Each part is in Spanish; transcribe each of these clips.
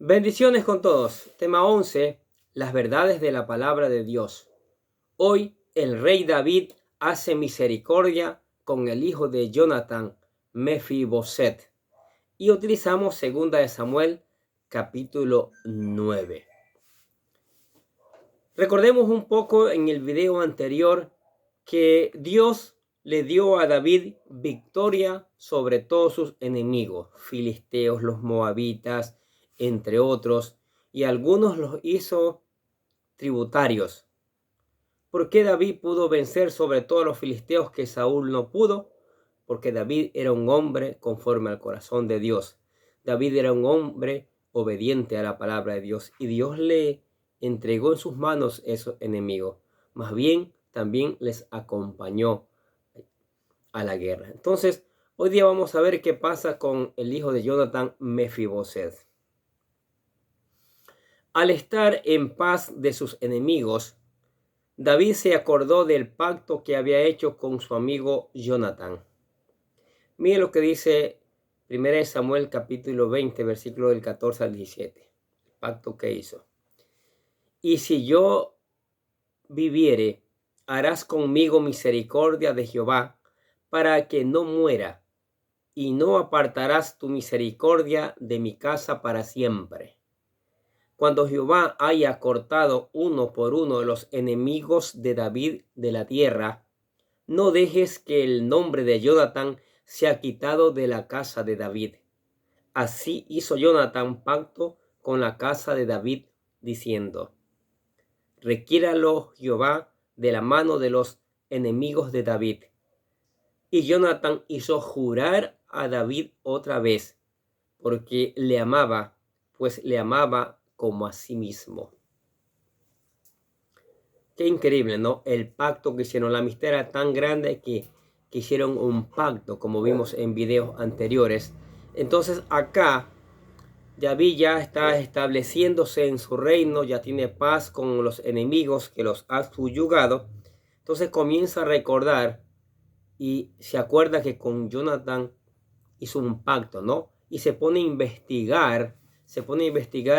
Bendiciones con todos. Tema 11. Las verdades de la palabra de Dios. Hoy el rey David hace misericordia con el hijo de Jonatán, Mefiboset. Y utilizamos 2 de Samuel, capítulo 9. Recordemos un poco en el video anterior que Dios le dio a David victoria sobre todos sus enemigos, filisteos, los moabitas, entre otros, y algunos los hizo tributarios. ¿Por qué David pudo vencer sobre todos los filisteos que Saúl no pudo? Porque David era un hombre conforme al corazón de Dios. David era un hombre obediente a la palabra de Dios y Dios le entregó en sus manos esos enemigos. Más bien, también les acompañó a la guerra. Entonces, hoy día vamos a ver qué pasa con el hijo de Jonatán, Mefiboset. Al estar en paz de sus enemigos, David se acordó del pacto que había hecho con su amigo Jonatán. Mire lo que dice 1 Samuel capítulo 20, versículo del 14 al 17. El pacto que hizo. Y si yo viviere, harás conmigo misericordia de Jehová, para que no muera, y no apartarás tu misericordia de mi casa para siempre. Cuando Jehová haya cortado uno por uno los enemigos de David de la tierra, no dejes que el nombre de Jonatán sea quitado de la casa de David. Así hizo Jonatán pacto con la casa de David, diciendo: requiéralo Jehová de la mano de los enemigos de David. Y Jonatán hizo jurar a David otra vez, porque le amaba, pues le amaba como a sí mismo. Qué increíble, ¿no? El pacto que hicieron. La amistad era tan grande que hicieron un pacto, como vimos en videos anteriores. Entonces acá David ya está estableciéndose en su reino, ya tiene paz con los enemigos que los ha subyugado. Entonces comienza a recordar y se acuerda que con Jonatán hizo un pacto, ¿no? Y se pone a investigar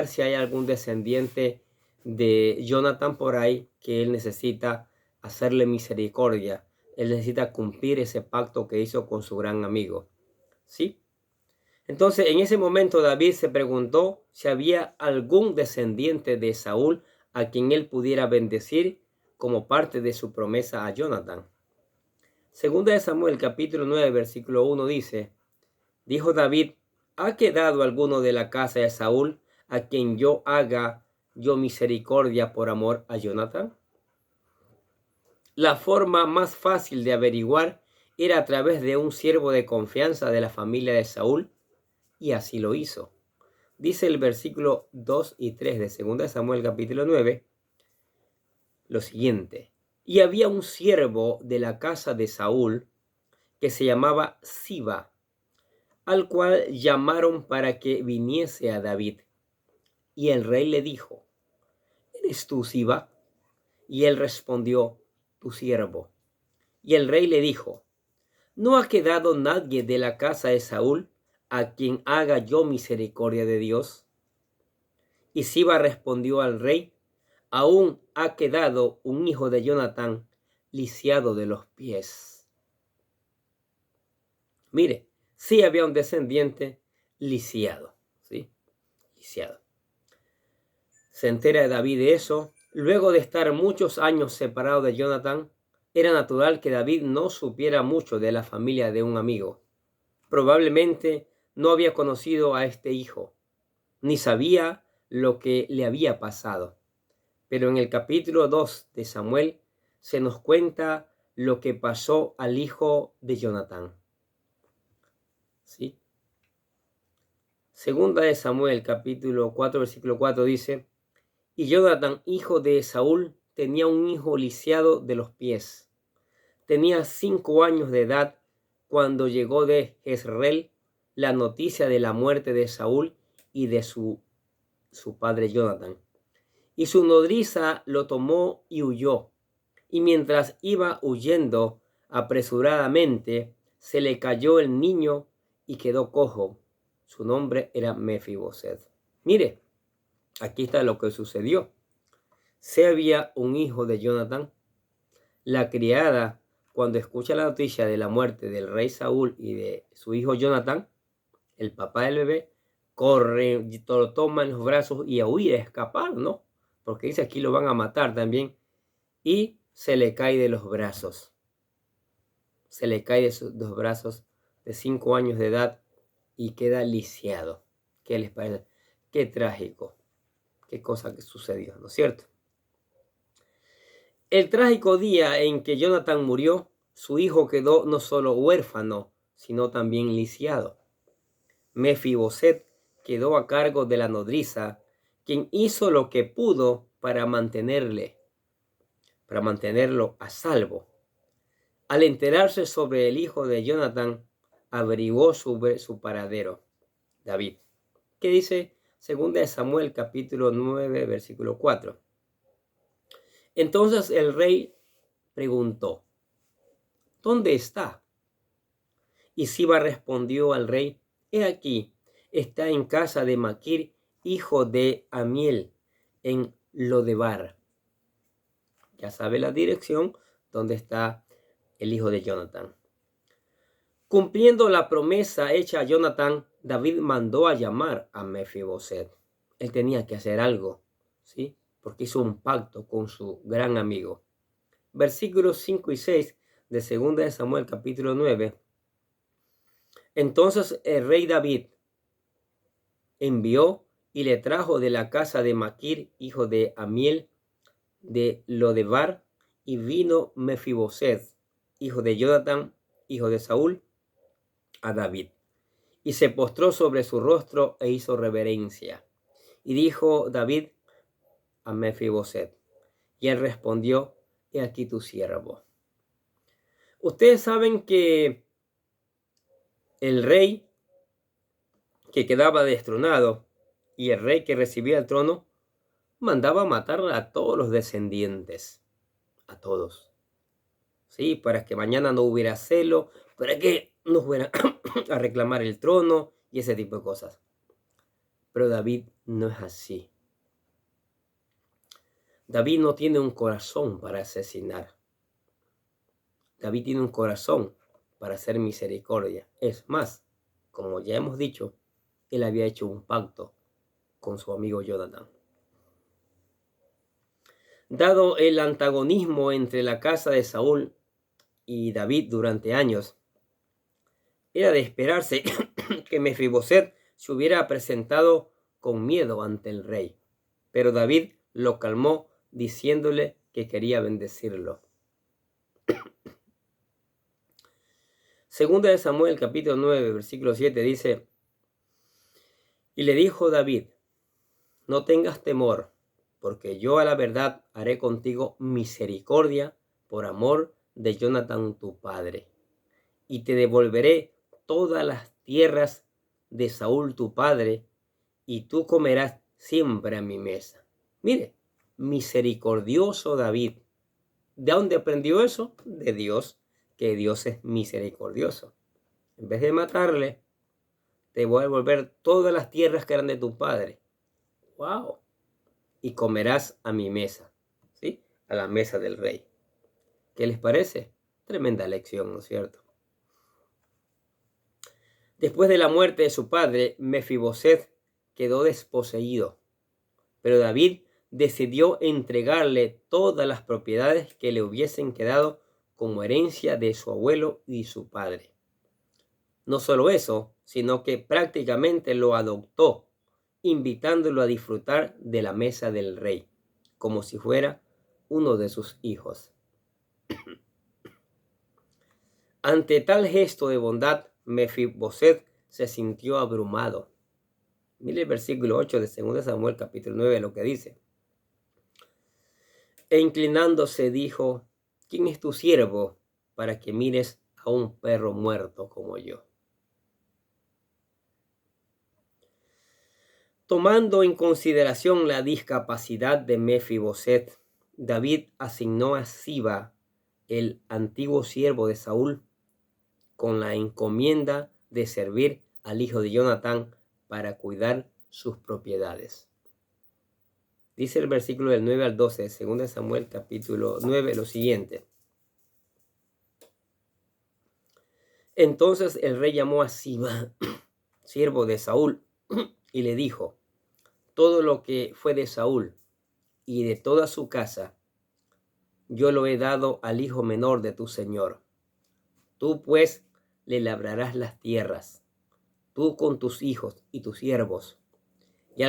si hay algún descendiente de Jonatán por ahí que él necesita hacerle misericordia. Él necesita cumplir ese pacto que hizo con su gran amigo, ¿sí? Entonces, en ese momento David se preguntó si había algún descendiente de Saúl a quien él pudiera bendecir como parte de su promesa a Jonatán. 2 de Samuel, capítulo 9, versículo 1 dice: dijo David: ¿ha quedado alguno de la casa de Saúl a quien yo haga misericordia por amor a Jonatán? La forma más fácil de averiguar era a través de un siervo de confianza de la familia de Saúl, y así lo hizo. Dice el versículo 2 y 3 de 2 de Samuel capítulo 9 lo siguiente: y había un siervo de la casa de Saúl que se llamaba Siba, al cual llamaron para que viniese a David. Y el rey le dijo: ¿eres tú, Siba? Y él respondió: tu siervo. Y el rey le dijo: ¿no ha quedado nadie de la casa de Saúl a quien haga yo misericordia de Dios? Y Siba respondió al rey: aún ha quedado un hijo de Jonatán, lisiado de los pies. Mire, sí había un descendiente lisiado, ¿sí? Lisiado. Se entera David de eso. Luego de estar muchos años separado de Jonatán, era natural que David no supiera mucho de la familia de un amigo. Probablemente no había conocido a este hijo, ni sabía lo que le había pasado. Pero en el capítulo 2 de Samuel se nos cuenta lo que pasó al hijo de Jonatán, ¿sí? 2 de Samuel, capítulo 4, versículo 4 dice: y Jonatán, hijo de Saúl, tenía un hijo lisiado de los pies. Tenía 5 años de edad cuando llegó de Jezreel la noticia de la muerte de Saúl y de su padre Jonatán. Y su nodriza lo tomó y huyó. Y mientras iba huyendo apresuradamente, se le cayó el niño y quedó cojo. Su nombre era Mefiboset. Mire, Aquí está lo que sucedió. Se había un hijo de Jonatán. La criada, cuando escucha la noticia de la muerte del rey Saúl y de su hijo Jonatán, el papá del bebé, corre, lo toma en los brazos y a huir, a escapar, ¿no? Porque dice aquí lo van a matar también. Y se le cae de los brazos. Se le cae de los brazos de 5 años de edad y queda lisiado. ¿Qué les parece? Qué trágico. Qué cosa que sucedió, ¿no es cierto? El trágico día en que Jonatán murió, su hijo quedó no solo huérfano, sino también lisiado. Mefiboset quedó a cargo de la nodriza, quien hizo lo que pudo para mantenerlo a salvo. Al enterarse sobre el hijo de Jonatán, averiguó sobre su paradero, David. ¿Qué dice 2 Samuel capítulo 9, versículo 4? Entonces el rey preguntó, ¿dónde está? Y Siba respondió al rey, he aquí, está en casa de Maquir, hijo de Amiel, en Lodebar. Ya sabe la dirección donde está el hijo de Jonatán. Cumpliendo la promesa hecha a Jonatán, David mandó a llamar a Mefiboset. Él tenía que hacer algo, ¿sí? Porque hizo un pacto con su gran amigo. Versículos 5 y 6 de 2 Samuel capítulo 9. Entonces el rey David envió y le trajo de la casa de Maquir, hijo de Amiel, de Lodebar, y vino Mefiboset, hijo de Jonatán, hijo de Saúl, a David. Y se postró sobre su rostro e hizo reverencia. Y dijo David a Mefiboset, y él respondió, he aquí tu siervo. Ustedes saben que el rey que quedaba destronado y el rey que recibía el trono mandaba matar a todos los descendientes, a todos, ¿sí? Para que mañana no hubiera celo, para que no fueran a reclamar el trono y ese tipo de cosas. Pero David no es así. David no tiene un corazón para asesinar. David tiene un corazón para hacer misericordia. Es más, como ya hemos dicho, él había hecho un pacto con su amigo Jonatán. Dado el antagonismo entre la casa de Saúl y David durante años, era de esperarse que Mefiboset se hubiera presentado con miedo ante el rey. Pero David lo calmó diciéndole que quería bendecirlo. Segunda de Samuel capítulo 9 versículo 7 dice, y le dijo David, no tengas temor, porque yo a la verdad haré contigo misericordia por amor de Jonatán tu padre, y te devolveré todas las tierras de Saúl tu padre, y tú comerás siempre a mi mesa. Mire, misericordioso David. ¿De dónde aprendió eso? De Dios, que Dios es misericordioso. En vez de matarle, te voy a devolver todas las tierras que eran de tu padre. ¡Wow! Y comerás a mi mesa, ¿sí? A la mesa del rey. ¿Qué les parece? Tremenda lección, ¿no es cierto? Después de la muerte de su padre, Mefiboset quedó desposeído, pero David decidió entregarle todas las propiedades que le hubiesen quedado como herencia de su abuelo y su padre. No solo eso, sino que prácticamente lo adoptó, invitándolo a disfrutar de la mesa del rey, como si fuera uno de sus hijos. Ante tal gesto de bondad, Mefiboset se sintió abrumado. Mire el versículo 8 de 2 Samuel capítulo 9, lo que dice. E inclinándose dijo, ¿quién es tu siervo para que mires a un perro muerto como yo? Tomando en consideración la discapacidad de Mefiboset, David asignó a Siba, el antiguo siervo de Saúl, con la encomienda de servir al hijo de Jonatán para cuidar sus propiedades. Dice el versículo del 9 al 12, 2 Samuel capítulo 9, lo siguiente. Entonces el rey llamó a Siba, siervo de Saúl, y le dijo: todo lo que fue de Saúl y de toda su casa, yo lo he dado al hijo menor de tu señor. Tú pues le labrarás las tierras, tú con tus hijos y tus siervos, y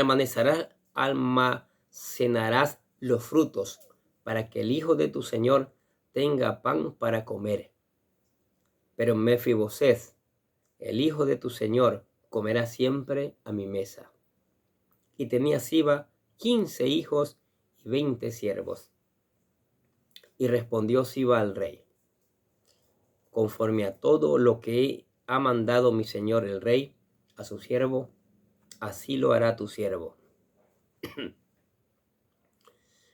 almacenarás los frutos, para que el hijo de tu señor tenga pan para comer. Pero Mefiboset, el hijo de tu señor, comerá siempre a mi mesa. Y tenía Siba 15 hijos y 20 siervos. Y respondió Siba al rey: conforme a todo lo que ha mandado mi señor el rey a su siervo, así lo hará tu siervo.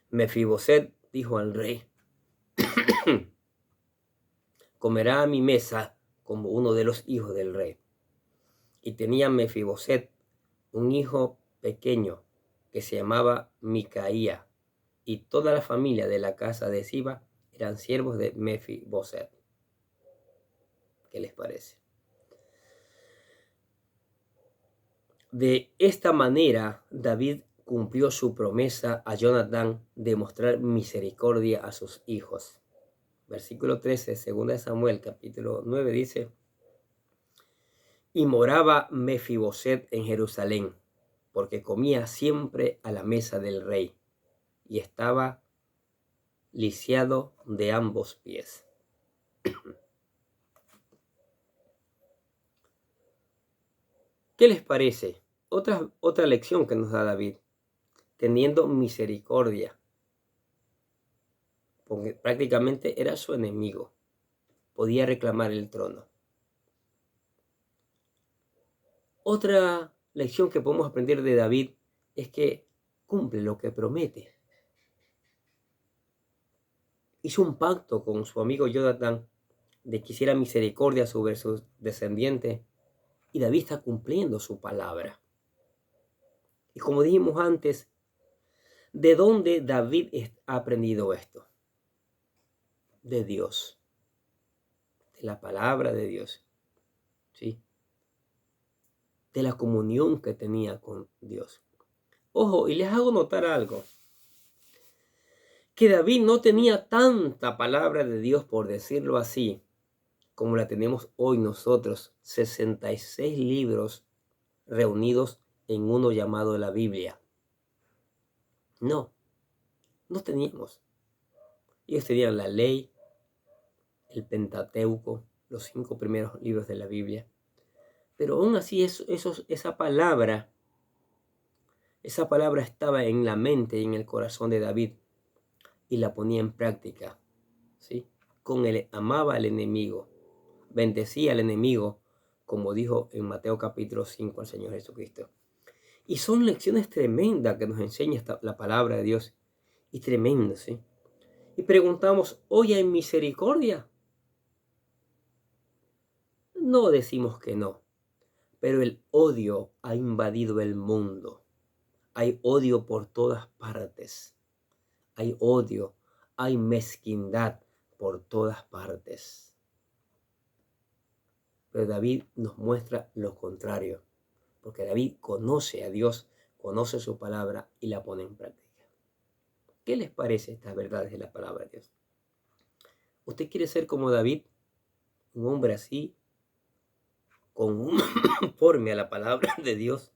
Mefiboset dijo al rey: comerá a mi mesa como uno de los hijos del rey. Y tenía Mefiboset un hijo pequeño que se llamaba Micaía, y toda la familia de la casa de Siba eran siervos de Mefiboset. ¿Qué les parece? De esta manera, David cumplió su promesa a Jonatán de mostrar misericordia a sus hijos. Versículo 13, 2 Samuel, capítulo 9, dice: y moraba Mefiboset en Jerusalén, porque comía siempre a la mesa del rey, y estaba lisiado de ambos pies. ¿Qué les parece? Otra lección que nos da David: teniendo misericordia, porque prácticamente era su enemigo, podía reclamar el trono. Otra lección que podemos aprender de David es que cumple lo que promete. Hizo un pacto con su amigo Jonatán de que hiciera misericordia sobre sus descendientes, y David está cumpliendo su palabra. Y como dijimos antes, ¿de dónde David ha aprendido esto? De Dios, de la palabra de Dios, ¿sí? De la comunión que tenía con Dios. Ojo, y les hago notar algo: que David no tenía tanta palabra de Dios, por decirlo así, como la tenemos hoy nosotros, 66 libros reunidos en uno llamado la Biblia. No teníamos. Ellos tenían la ley, el Pentateuco, los 5 primeros libros de la Biblia. Pero aún así esa palabra estaba en la mente y en el corazón de David, y la ponía en práctica, ¿sí? Amaba al enemigo, bendecía al enemigo, como dijo en Mateo capítulo 5 al Señor Jesucristo. Y son lecciones tremendas que nos enseña la palabra de Dios, y tremendo, ¿sí? Y preguntamos: ¿hoy hay misericordia? No decimos que no, pero el odio ha invadido el mundo. Hay odio por todas partes. Hay odio, hay mezquindad por todas partes. Pero David nos muestra lo contrario, porque David conoce a Dios, conoce su palabra y la pone en práctica. ¿Qué les parece estas verdades de la palabra de Dios? ¿Usted quiere ser como David? Un hombre así, conforme a la palabra de Dios.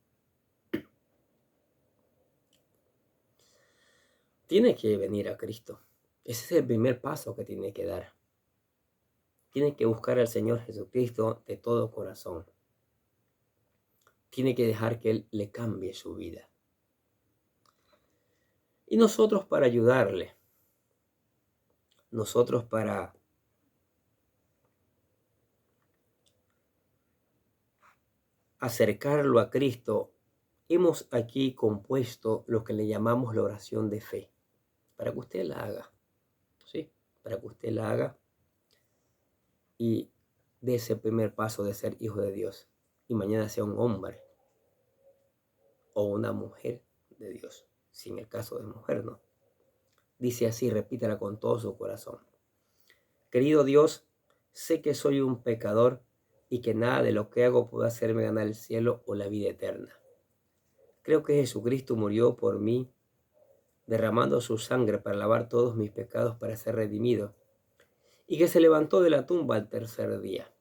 Tiene que venir a Cristo. Ese es el primer paso que tiene que dar. Tiene que buscar al Señor Jesucristo de todo corazón. Tiene que dejar que Él le cambie su vida. Y nosotros para ayudarle, nosotros para acercarlo a Cristo, hemos aquí compuesto lo que le llamamos la oración de fe, para que usted la haga, ¿sí? Para que usted la haga y dé ese primer paso de ser hijo de Dios, y mañana sea un hombre o una mujer de Dios. si en el caso de mujer, ¿no? Dice así, repítela con todo su corazón. Querido Dios, sé que soy un pecador y que nada de lo que hago puede hacerme ganar el cielo o la vida eterna. Creo que Jesucristo murió por mí, derramando su sangre para lavar todos mis pecados para ser redimido, y que se levantó de la tumba al tercer día.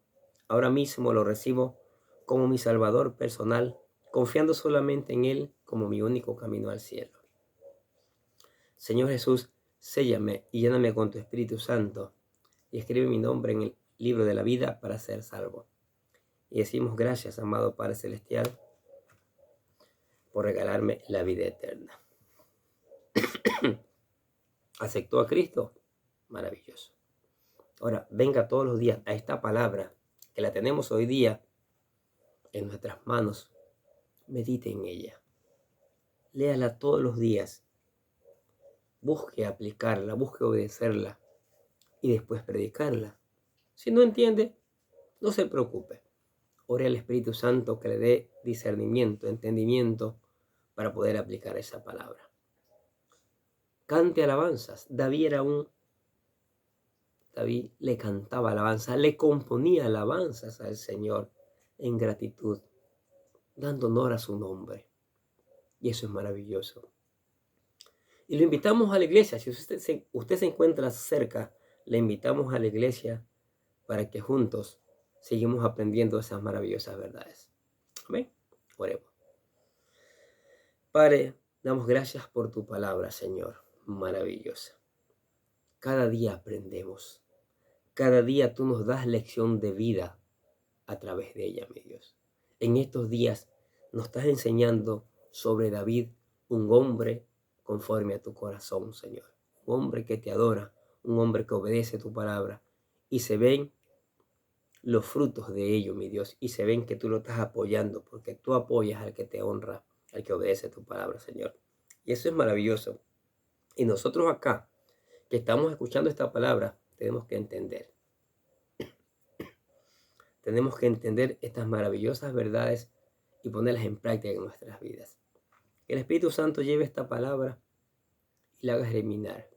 Ahora mismo lo recibo como mi Salvador personal, confiando solamente en Él como mi único camino al cielo. Señor Jesús, séllame y lléname con tu Espíritu Santo y escribe mi nombre en el libro de la vida para ser salvo. Y decimos gracias, amado Padre Celestial, por regalarme la vida eterna. ¿Aceptó a Cristo? Maravilloso. Ahora, venga todos los días a esta palabra que la tenemos hoy día en nuestras manos. Medite en ella. Léala todos los días. Busque aplicarla, busque obedecerla y después predicarla. Si no entiende, no se preocupe. Ore al Espíritu Santo que le dé discernimiento, entendimiento para poder aplicar esa palabra. Cante alabanzas. David le cantaba alabanzas, le componía alabanzas al Señor en gratitud, dando honor a su nombre. Y eso es maravilloso. Y lo invitamos a la iglesia. Si usted se encuentra cerca, le invitamos a la iglesia para que juntos seguimos aprendiendo esas maravillosas verdades. Amén. Oremos. Padre, damos gracias por tu palabra, Señor, maravillosa. Cada día aprendemos. Cada día tú nos das lección de vida a través de ella, mi Dios. En estos días nos estás enseñando sobre David, un hombre conforme a tu corazón, Señor. Un hombre que te adora, un hombre que obedece tu palabra. Y se ven los frutos de ello, mi Dios. Y se ven que tú lo estás apoyando, porque tú apoyas al que te honra, al que obedece tu palabra, Señor. Y eso es maravilloso. Y nosotros acá, que estamos escuchando esta palabra, tenemos que entender. Tenemos que entender estas maravillosas verdades y ponerlas en práctica en nuestras vidas. Que el Espíritu Santo lleve esta palabra y la haga germinar.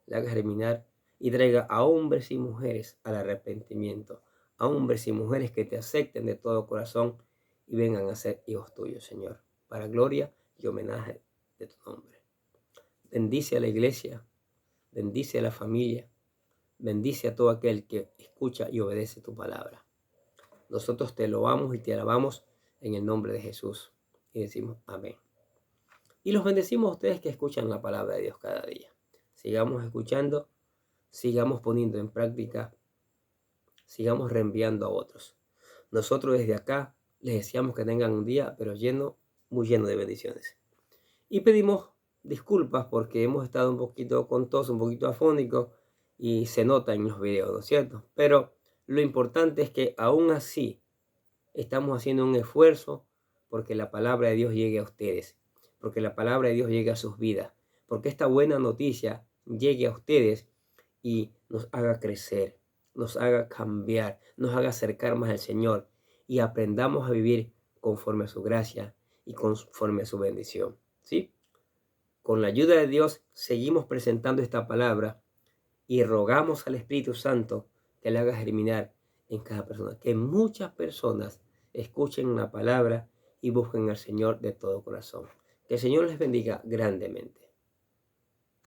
La haga germinar y traiga a hombres y mujeres al arrepentimiento. A hombres y mujeres que te acepten de todo corazón y vengan a ser hijos tuyos, Señor. Para gloria y homenaje de tu nombre. Bendice a la iglesia. Bendice a la familia. Bendice a todo aquel que escucha y obedece tu palabra. Nosotros te loamos y te alabamos en el nombre de Jesús. Y decimos amén. Y los bendecimos a ustedes que escuchan la palabra de Dios cada día. Sigamos escuchando, sigamos poniendo en práctica, sigamos reenviando a otros. Nosotros desde acá les deseamos que tengan un día, pero muy lleno de bendiciones. Y pedimos disculpas porque hemos estado un poquito con tos, un poquito afónicos, y se nota en los videos, ¿no es cierto? Pero lo importante es que aún así estamos haciendo un esfuerzo porque la palabra de Dios llegue a ustedes, porque la palabra de Dios llegue a sus vidas, porque esta buena noticia llegue a ustedes y nos haga crecer, nos haga cambiar, nos haga acercar más al Señor y aprendamos a vivir conforme a su gracia y conforme a su bendición, ¿sí? Con la ayuda de Dios seguimos presentando esta palabra y rogamos al Espíritu Santo que le haga germinar en cada persona. Que muchas personas escuchen la palabra y busquen al Señor de todo corazón. Que el Señor les bendiga grandemente.